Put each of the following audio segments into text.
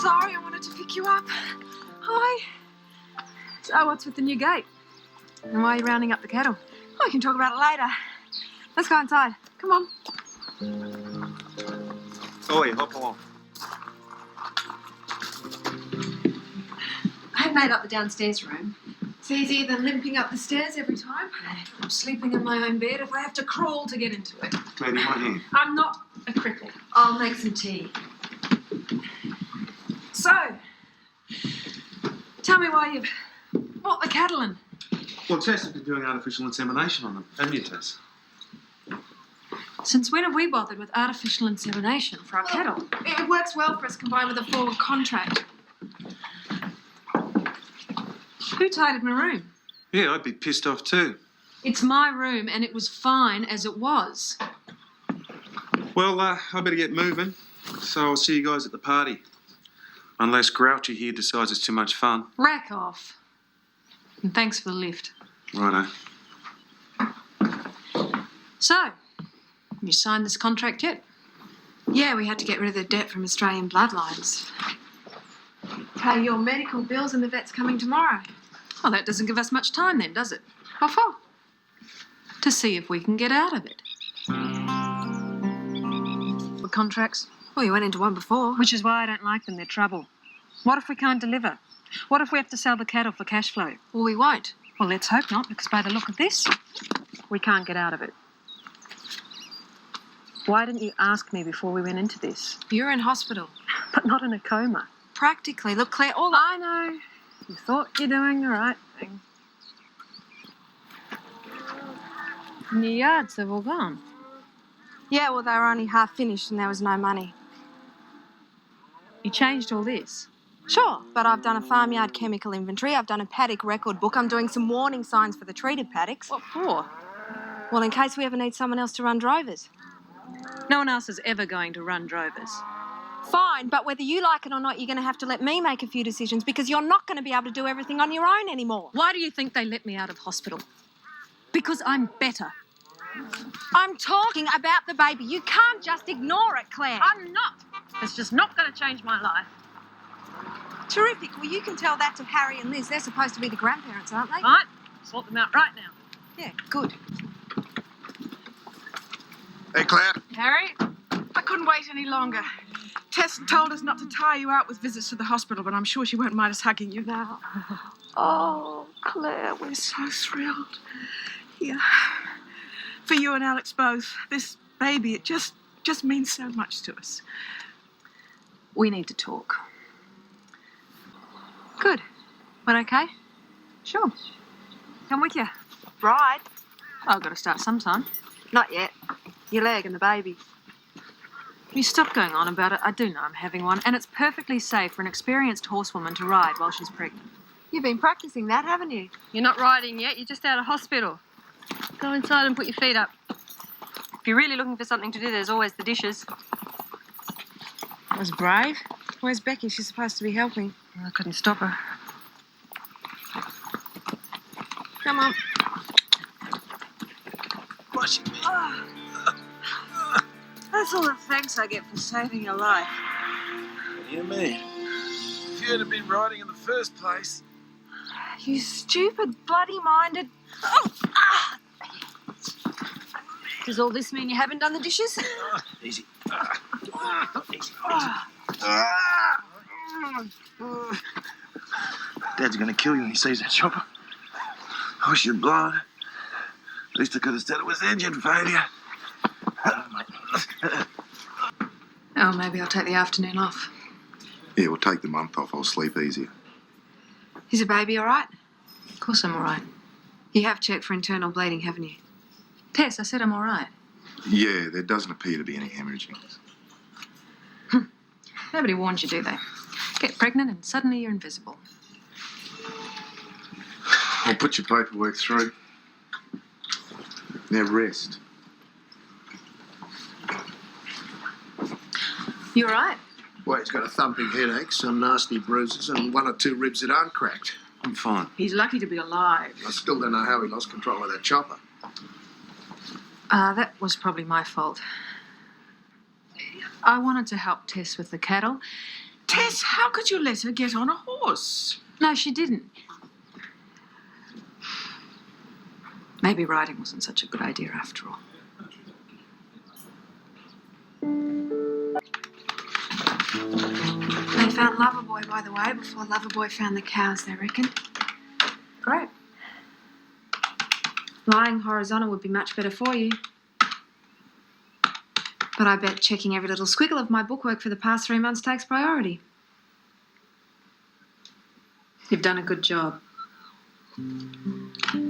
sorry, I wanted to pick you up. Hi. So what's with the new gate? And why are you rounding up the cattle? Oh, we can talk about it later. Let's go inside. Come on. Oi, hop along. I made up the downstairs room. It's easier than limping up the stairs every time. I'm sleeping in my own bed if I have to crawl to get into it. Claire, do you want here? I'm not a cripple. I'll make some tea. So, tell me why you've bought the cattle in. Well, Tess has been doing artificial insemination on them, haven't you, Tess? Since when have we bothered with artificial insemination for our cattle? It works well for us combined with a forward contract. Who tidied my room? Yeah, I'd be pissed off too. It's my room and it was fine as it was. Well, I better get moving, so I'll see you guys at the party. Unless Grouchy here decides it's too much fun. Rack off. And thanks for the lift. Righto. So, you signed this contract yet? Yeah, we had to get rid of the debt from Australian bloodlines. Pay your medical bills and the vet's coming tomorrow. Well, that doesn't give us much time then, does it? What for? To see if we can get out of it. The contracts? Well, you went into one before. Which is why I don't like them. They're trouble. What if we can't deliver? What if we have to sell the cattle for cash flow? Well, we won't. Well, let's hope not, because by the look of this, we can't get out of it. Why didn't you ask me before we went into this? You're in hospital. But not in a coma. Practically. Look, Claire, all I know. You thought you're doing the right thing. And your yards have all gone. Yeah, well, they were only half finished and there was no money. You changed all this? Sure, but I've done a farmyard chemical inventory, I've done a paddock record book, I'm doing some warning signs for the treated paddocks. What for? Well, in case we ever need someone else to run drovers. No one else is ever going to run drovers. Fine, but whether you like it or not, you're going to have to let me make a few decisions because you're not going to be able to do everything on your own anymore. Why do you think they let me out of hospital? Because I'm better. I'm talking about the baby. You can't just ignore it, Claire. I'm not. It's just not going to change my life. Terrific. Well, you can tell that to Harry and Liz. They're supposed to be the grandparents, aren't they? Right. Sort them out right now. Yeah, good. Hey, Claire. Harry? I couldn't wait any longer. Tess told us not to tire you out with visits to the hospital, but I'm sure she won't mind us hugging you now. Oh, Claire, we're so thrilled. Yeah. For you and Alex both. This baby, it just means so much to us. We need to talk. Good. But okay? Sure. Come with you. Right. I've got to start sometime. Not yet. Your leg and the baby. You stop going on about it. I do know I'm having one, and it's perfectly safe for an experienced horsewoman to ride while she's pregnant. You've been practicing that, haven't you? You're not riding yet. You're just out of hospital. Go inside and put your feet up. If you're really looking for something to do, there's always the dishes. That was brave. Where's Becky? She's supposed to be helping. I couldn't stop her. Come on. Washing me. That's all the thanks I get for saving your life. What do you mean? If you had been riding in the first place. You stupid, bloody-minded... Oh! Ah! Does all this mean you haven't done the dishes? Easy. Easy. Dad's gonna kill you when he sees that chopper. I wish you'd blown. At least I could have said it was engine failure. Oh, maybe I'll take the afternoon off. Yeah, we'll take the month off. I'll sleep easier. Is the baby all right? Of course I'm all right. You have checked for internal bleeding, haven't you? Tess, I said I'm all right. Yeah, there doesn't appear to be any hemorrhaging. Nobody warned you, do they? Get pregnant and suddenly you're invisible. I'll put your paperwork through. Now rest. You all right? Well, he's got a thumping headache, some nasty bruises, and one or two ribs that aren't cracked. I'm fine. He's lucky to be alive. I still don't know how he lost control of that chopper. That was probably my fault. I wanted to help Tess with the cattle, Tess, how could you let her get on a horse? No, she didn't. Maybe riding wasn't such a good idea after all. They found Loverboy, by the way, before Loverboy found the cows, they reckon. Great. Lying horizontal would be much better for you. But I bet checking every little squiggle of my bookwork for the past 3 months takes priority. You've done a good job.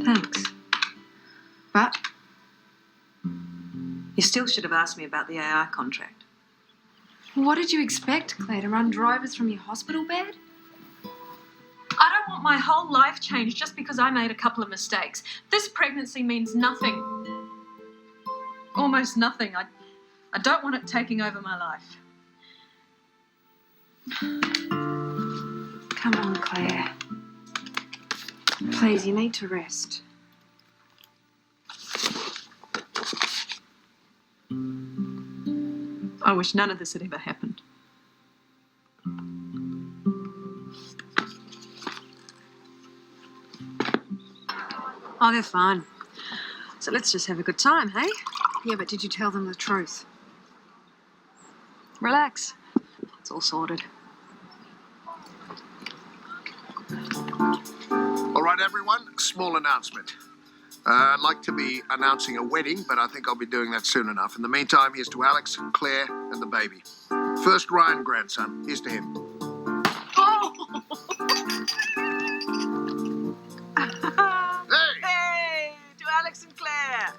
Thanks. But you still should have asked me about the AI contract. What did you expect, Claire, to run drovers from your hospital bed? I don't want my whole life changed just because I made a couple of mistakes. This pregnancy means nothing. Almost nothing. I don't want it taking over my life. Come on, Claire. Please, you need to rest. I wish none of this had ever happened. Oh, they're fine. So let's just have a good time, hey? Yeah, but did you tell them the truth? Relax. It's all sorted. All right, everyone, small announcement. I'd like to be announcing a wedding, but I think I'll be doing that soon enough. In the meantime, here's to Alex, Claire, and the baby. First Ryan grandson. Here's to him. Hey, to Alex and Claire.